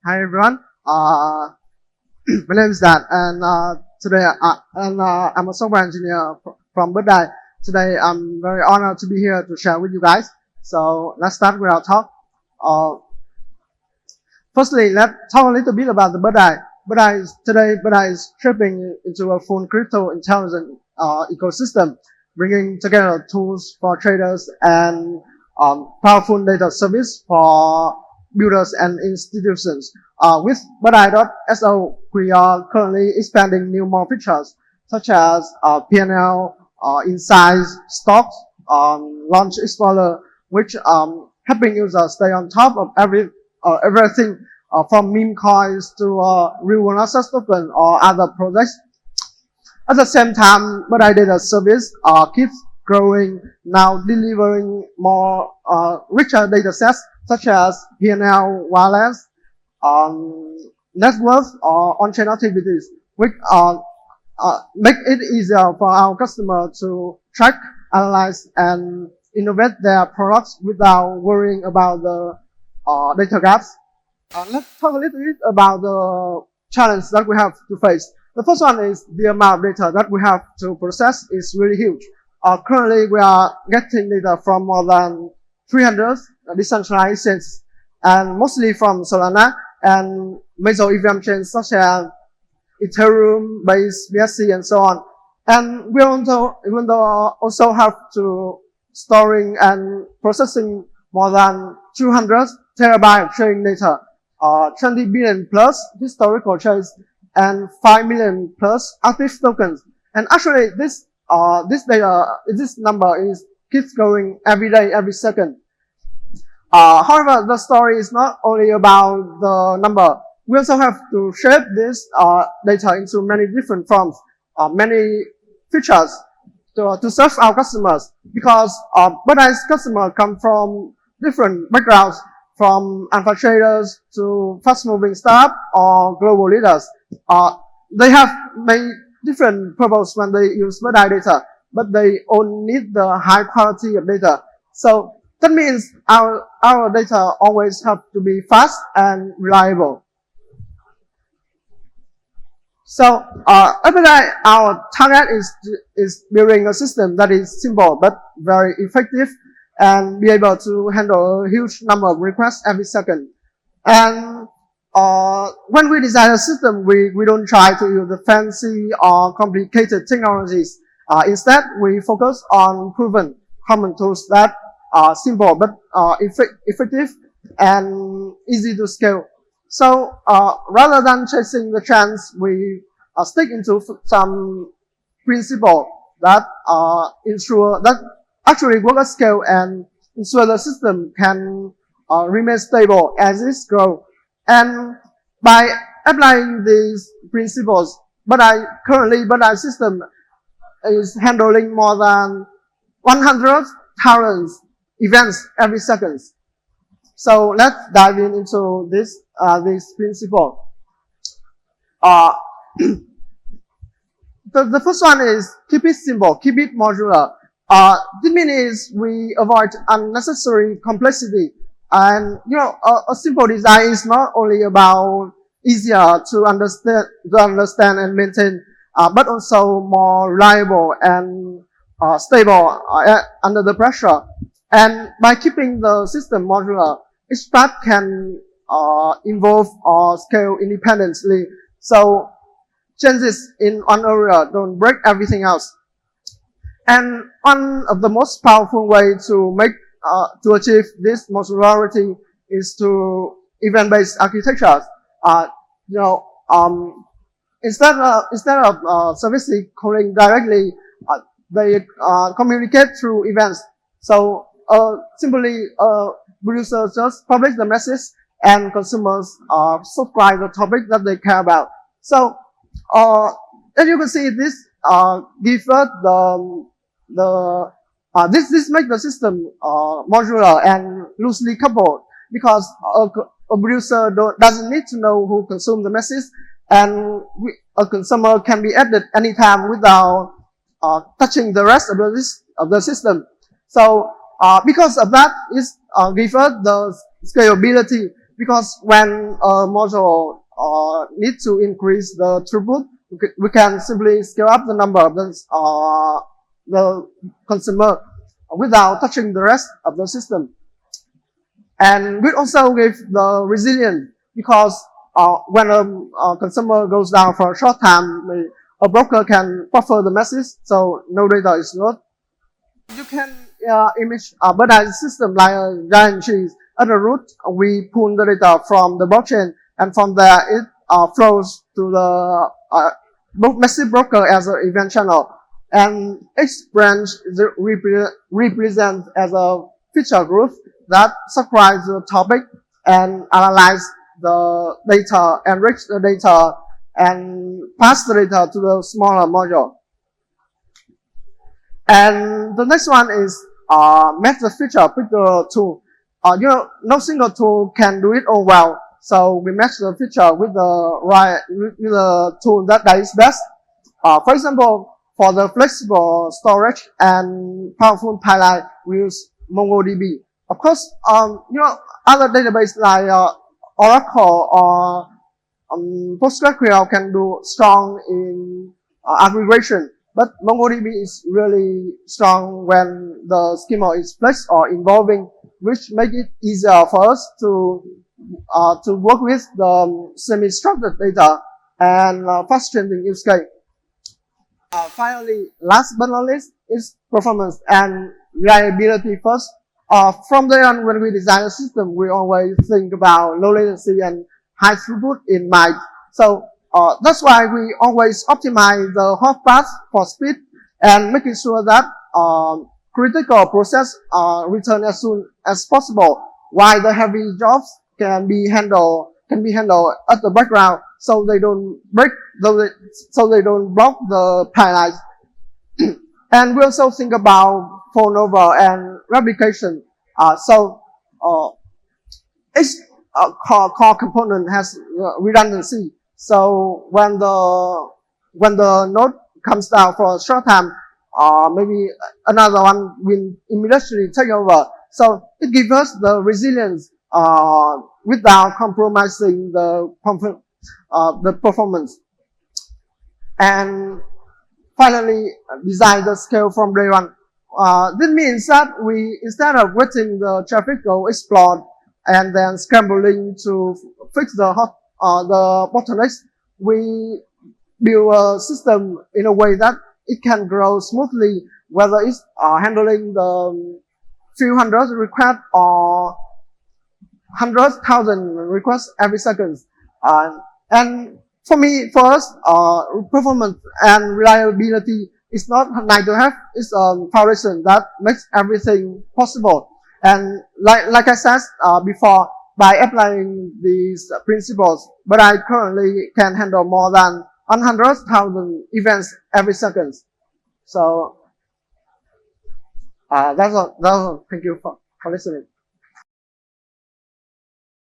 Hi everyone. My name is Dan, and today I'm a software engineer from Birdeye. Today I'm very honored to be here to share with you guys. So let's start with our talk. Uh, Firstly, let's talk a little bit about the Birdeye. Birdeye is shaping into a full crypto intelligent ecosystem, bringing together tools for traders and powerful data service for builders and institutions. With Birdeye.so, we are currently expanding new more features such as P&L, insights, stocks, launch explorer, which helping users stay on top of everything from meme coins to real world access token or other projects. At the same time, Birdeye data service keeps growing, now delivering more richer data sets such as P&L, wireless, net worth, or on-chain activities, which make it easier for our customer to track, analyze, and innovate their products without worrying about the data gaps. Let's talk a little bit about the challenge that we have to face. The first one is the amount of data that we have to process is really huge. Currently, we are getting data from more than 300 decentralized chains, and mostly from Solana and major EVM chains such as Ethereum, Base, BSC, and so on. And we also have to storing and processing more than 200 terabyte trading data, 20 billion plus historical trades, and 5 million plus active tokens. And actually, this number keeps growing every day, every second. However, the story is not only about the number. We also have to shape this data into many different forms, many features to serve our customers, because Birdeye's customers come from different backgrounds, from alpha traders to fast-moving startups or global leaders. They have many different purposes when they use Birdeye data, but they all need the high quality of data. So that means our data always have to be fast and reliable. So at Birdeye, our target is building a system that is simple but very effective and be able to handle a huge number of requests every second. And when we design a system, we don't try to use the fancy or complicated technologies. Instead, we focus on proven common tools that are simple but effective and easy to scale. So rather than chasing the trends, we stick into some principle that ensure that actually work at scale and ensure the system can remain stable as it grows. And by applying these principles, Birdeye system is handling more than 100,000 events every second. So let's dive into this principle. The first one is keep it simple, keep it modular. The mean is we avoid unnecessary complexity. And a simple design is not only about easier to understand and maintain, but also more reliable and stable under the pressure. And by keeping the system modular, each part can evolve or scale independently. So changes in one area don't break everything else. And one of the most powerful way to achieve this modularity is to event-based architectures. Instead of services calling directly, they communicate through events. So simply producers just publish the message and consumers subscribe the topic that they care about. So as you can see, this gives us this makes the system modular and loosely coupled, because a producer doesn't need to know who consumes the message, and a consumer can be added anytime without touching the rest of the system. So because of that, it gives us the scalability, because when a module needs to increase the throughput, we can simply scale up the number of the consumer without touching the rest of the system. And we also give the resilience because when a consumer goes down for a short time, a broker can buffer the message so no data is lost. You can image a Birdeye system like a giant cheese. At the root, we pull the data from the blockchain, and from there it flows to the massive broker as an event channel. And each branch represents as a feature group that subscribes the topic and analyze the data, enrich the data, and pass the data to the smaller module. And the next one is match the feature with the tool. No single tool can do it all well, so we match the feature with the tool that is best. For example, for the flexible storage and powerful pipeline, we use MongoDB. Of course, other databases like Oracle or PostgreSQL can do strong in aggregation, but MongoDB is really strong when the schema is flex or involving, which make it easier for us to work with the semi-structured data and fast-changing use case. Finally, last but not least, is performance and reliability first. From there on, when we design a system, we always think about low latency and high throughput in mind. So that's why we always optimize the hot path for speed and making sure that critical process return as soon as possible, while the heavy jobs can be handled at the background, so they don't break, so they don't block the pipelines. And we also think about failover and replication. Each core component has redundancy. So when the node comes down for a short time, maybe another one will immediately take over. So it gives us the resilience without compromising the performance. And finally, design the scale from day one. This means that we, instead of waiting the traffic go explode and then scrambling to fix the bottlenecks, we build a system in a way that it can grow smoothly, whether it's handling the few hundred requests or 100,000 requests every second. And for us, performance and reliability is not nice to have. It's a foundation that makes everything possible. And like I said before, by applying these principles, but I currently can handle more than 100,000 events every second. So that's all. Thank you for listening.